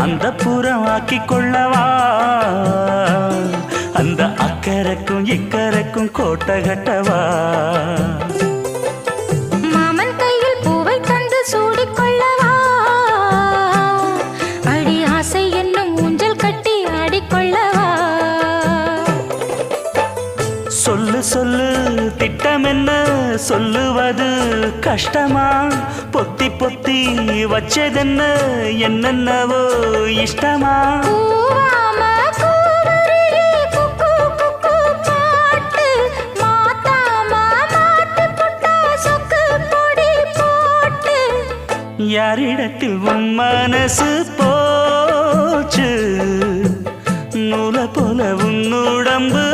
அந்த புறம் ஆக்கி கொள்ளவா அந்த அக்கறைக்கும் இக்கரைக்கும் கோட்டை கட்டவா மாமன் கையில் பூவை தந்து சூடிக்கொள்ளவா அடி ஆசை என்னும் ஊஞ்சல் கட்டி ஆடிக்கொள்ளவா சொல்லு சொல்லு திட்டம் என்ன சொல்லுவது கஷ்டமா பொத்தி பொத்தி வச்சதென்ன என்னென்னவோ இஷ்டமா யாரிடத்தில் உன் மனசு போச்சு நூலை போல உன் உடம்பு